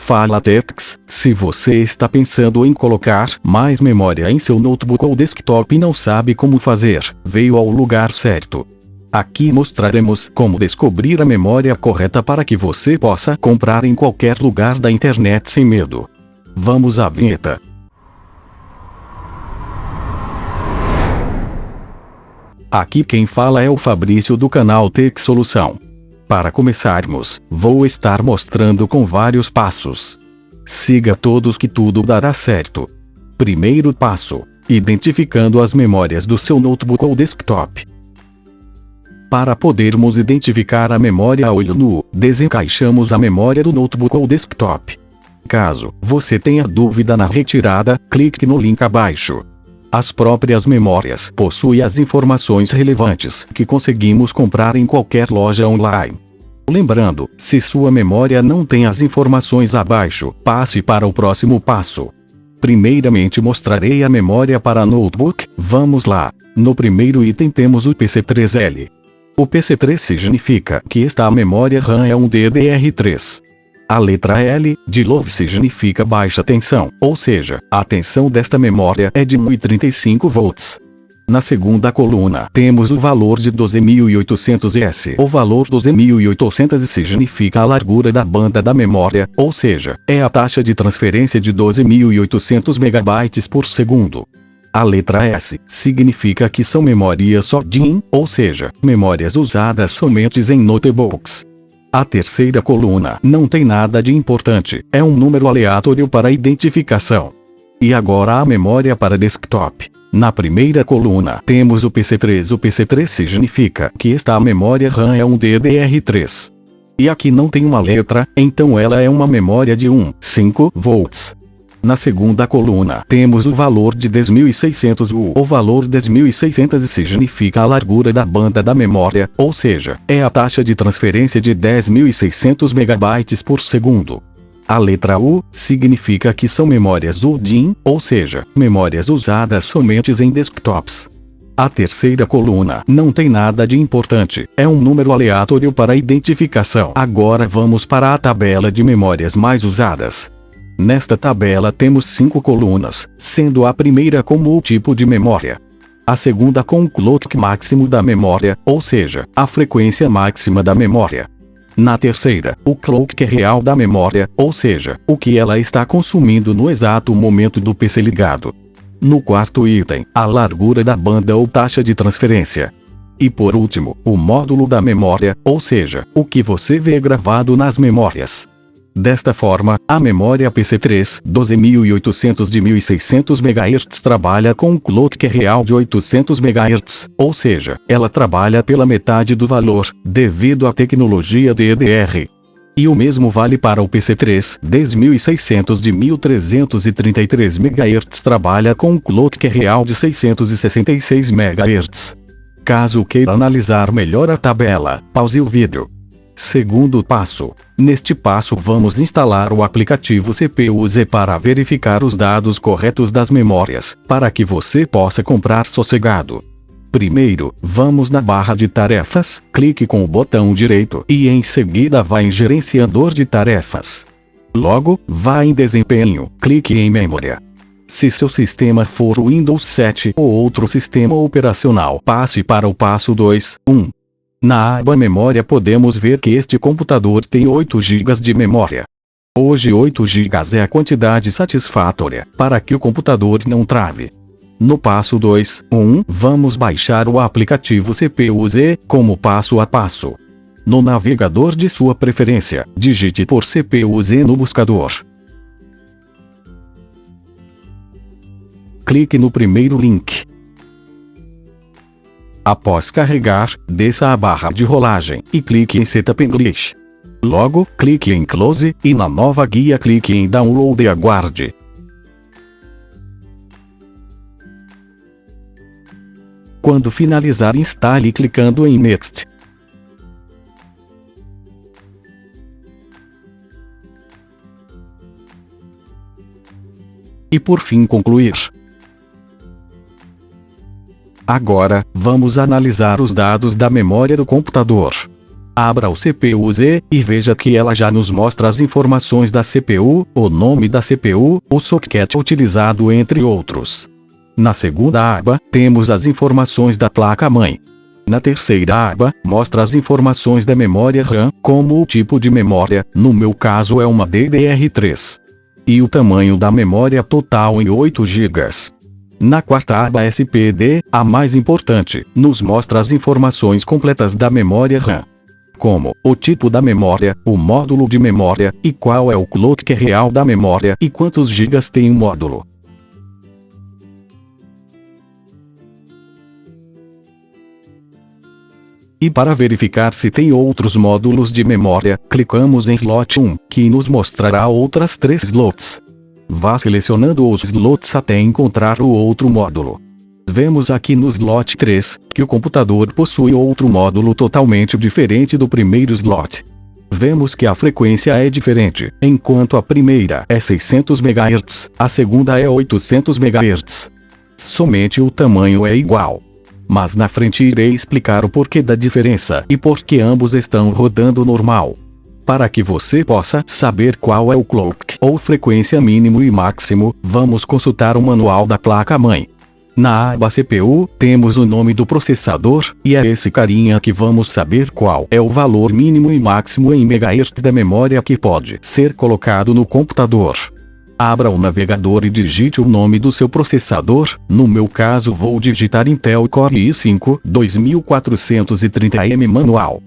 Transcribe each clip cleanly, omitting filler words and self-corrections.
Fala Techs, se você está pensando em colocar mais memória em seu notebook ou desktop e não sabe como fazer, veio ao lugar certo. Aqui mostraremos como descobrir a memória correta para que você possa comprar em qualquer lugar da internet sem medo. Vamos à vinheta. Aqui quem fala é o Fabrício do canal Tech Solução. Para começarmos, vou estar mostrando com vários passos. Siga todos que tudo dará certo. Primeiro passo: identificando as memórias do seu notebook ou desktop. Para podermos identificar a memória a olho nu, desencaixamos a memória do notebook ou desktop. Caso você tenha dúvida na retirada, clique no link abaixo. As próprias memórias possuem as informações relevantes que conseguimos comprar em qualquer loja online. Lembrando, se sua memória não tem as informações abaixo, passe para o próximo passo. Primeiramente mostrarei a memória para notebook, vamos lá. No primeiro item temos o PC3L. O PC3 significa que esta memória RAM é um DDR3. A letra L, de low, significa baixa tensão, ou seja, a tensão desta memória é de 1.035 volts. Na segunda coluna, temos o valor de 12.800 S. O valor 12.800 significa a largura da banda da memória, ou seja, é a taxa de transferência de 12.800 MB por segundo. A letra S significa que são memórias SO-DIMM, ou seja, memórias usadas somente em notebooks. A terceira coluna não tem nada de importante, é um número aleatório para identificação. E agora a memória para desktop. Na primeira coluna temos o PC3. O PC3 significa que esta memória RAM é um DDR3. E aqui não tem uma letra, então ela é uma memória de 1.5 volts. Na segunda coluna temos o valor de 10.600 U. O valor 10.600 significa a largura da banda da memória, ou seja, é a taxa de transferência de 10.600 MB por segundo. A letra U significa que são memórias U-DIMM, ou seja, memórias usadas somente em desktops. A terceira coluna não tem nada de importante, é um número aleatório para identificação. Agora vamos para a tabela de memórias mais usadas. Nesta tabela temos 5 colunas, sendo a primeira como o tipo de memória. A segunda com o clock máximo da memória, ou seja, a frequência máxima da memória. Na terceira, o clock real da memória, ou seja, o que ela está consumindo no exato momento do PC ligado. No quarto item, a largura da banda ou taxa de transferência. E por último, o módulo da memória, ou seja, o que você vê gravado nas memórias. Desta forma, a memória PC3 12.800 de 1.600 MHz trabalha com um clock real de 800 MHz, ou seja, ela trabalha pela metade do valor, devido à tecnologia DDR. E o mesmo vale para o PC3 10.600 de 1.333 MHz trabalha com um clock real de 666 MHz. Caso queira analisar melhor a tabela, pause o vídeo. Segundo passo. Neste passo vamos instalar o aplicativo CPU-Z para verificar os dados corretos das memórias, para que você possa comprar sossegado. Primeiro, vamos na barra de tarefas, clique com o botão direito e em seguida vá em gerenciador de tarefas. Logo, vá em desempenho, clique em memória. Se seu sistema for o Windows 7 ou outro sistema operacional, passe para o passo 2, 1. Na aba memória podemos ver que este computador tem 8 GB de memória. Hoje 8 GB é a quantidade satisfatória para que o computador não trave. No passo 2, 1, vamos baixar o aplicativo CPU-Z como passo a passo. No navegador de sua preferência, digite por CPU-Z no buscador. Clique no primeiro link. Após carregar, desça a barra de rolagem e clique em Setup English. Logo, clique em Close e na nova guia clique em Download e aguarde. Quando finalizar, instale clicando em Next. E por fim concluir. Agora, vamos analisar os dados da memória do computador. Abra o CPU-Z, e veja que ela já nos mostra as informações da CPU, o nome da CPU, o socket utilizado entre outros. Na segunda aba, temos as informações da placa-mãe. Na terceira aba, mostra as informações da memória RAM, como o tipo de memória, no meu caso é uma DDR3. E o tamanho da memória total em 8 GB. Na quarta aba SPD, a mais importante, nos mostra as informações completas da memória RAM. Como o tipo da memória, o módulo de memória, e qual é o clock real da memória e quantos gigas tem o módulo. E para verificar se tem outros módulos de memória, clicamos em slot 1, que nos mostrará outras 3 slots. Vá selecionando os slots até encontrar o outro módulo. Vemos aqui no slot 3, que o computador possui outro módulo totalmente diferente do primeiro slot. Vemos que a frequência é diferente, enquanto a primeira é 600 MHz, a segunda é 800 MHz. Somente o tamanho é igual. Mas na frente irei explicar o porquê da diferença e por que ambos estão rodando normal. Para que você possa saber qual é o clock ou frequência mínimo e máximo, vamos consultar o manual da placa-mãe. Na aba CPU, temos o nome do processador, e é esse carinha que vamos saber qual é o valor mínimo e máximo em megahertz da memória que pode ser colocado no computador. Abra o navegador e digite o nome do seu processador, no meu caso vou digitar Intel Core i5 2430M manual.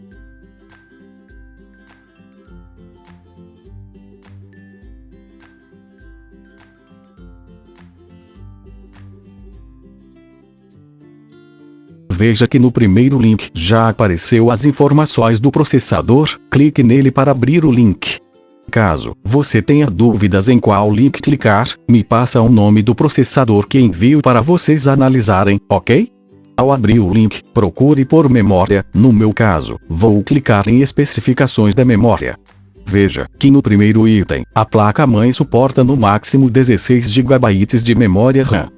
Veja que no primeiro link já apareceu as informações do processador, clique nele para abrir o link. Caso você tenha dúvidas em qual link clicar, me passa o nome do processador que envio para vocês analisarem, ok? Ao abrir o link, procure por memória, no meu caso, vou clicar em especificações da memória. Veja que no primeiro item, a placa-mãe suporta no máximo 16 GB de memória RAM.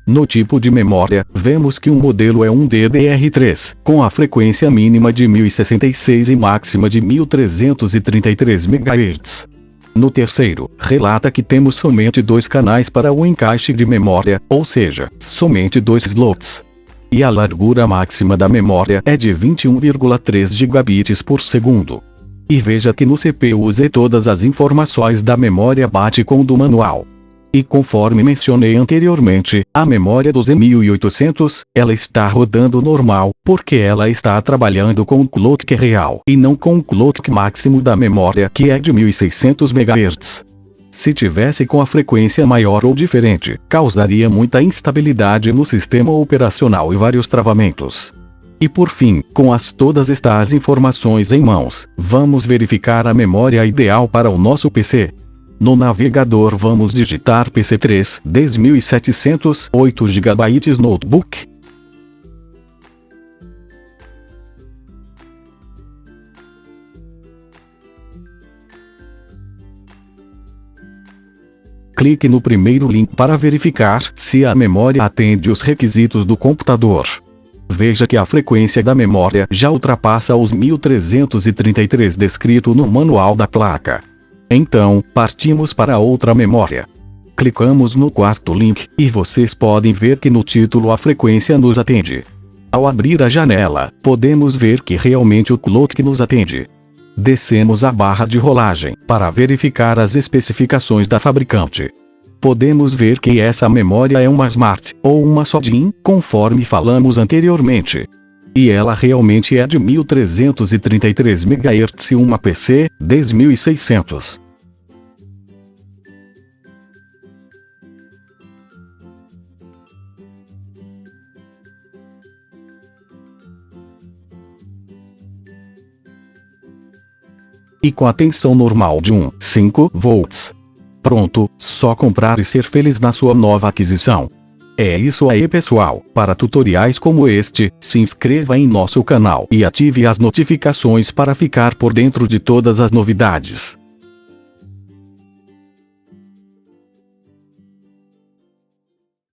No tipo de memória, vemos que o modelo é um DDR3, com a frequência mínima de 1066 e máxima de 1333 MHz. No terceiro, relata que temos somente 2 canais para o encaixe de memória, ou seja, somente 2 slots. E a largura máxima da memória é de 21,3 GB por segundo. E veja que no CPU-Z todas as informações da memória bate com o do manual. E conforme mencionei anteriormente, a memória do Z1800, ela está rodando normal, porque ela está trabalhando com o clock real e não com o clock máximo da memória que é de 1600 MHz. Se tivesse com a frequência maior ou diferente, causaria muita instabilidade no sistema operacional e vários travamentos. E por fim, com todas estas informações em mãos, vamos verificar a memória ideal para o nosso PC. No navegador vamos digitar PC3 10700 8 GB Notebook. Clique no primeiro link para verificar se a memória atende os requisitos do computador. Veja que a frequência da memória já ultrapassa os 1333 descrito no manual da placa. Então, partimos para outra memória. Clicamos no quarto link, e vocês podem ver que no título a frequência nos atende. Ao abrir a janela, podemos ver que realmente o clock nos atende. Descemos a barra de rolagem, para verificar as especificações da fabricante. Podemos ver que essa memória é uma Smart, ou uma SODIMM, conforme falamos anteriormente. E ela realmente é de 1333 MHz e uma PC 10600. E com a tensão normal de 5 volts. Pronto, só comprar e ser feliz na sua nova aquisição. É isso aí pessoal, para tutoriais como este, se inscreva em nosso canal e ative as notificações para ficar por dentro de todas as novidades.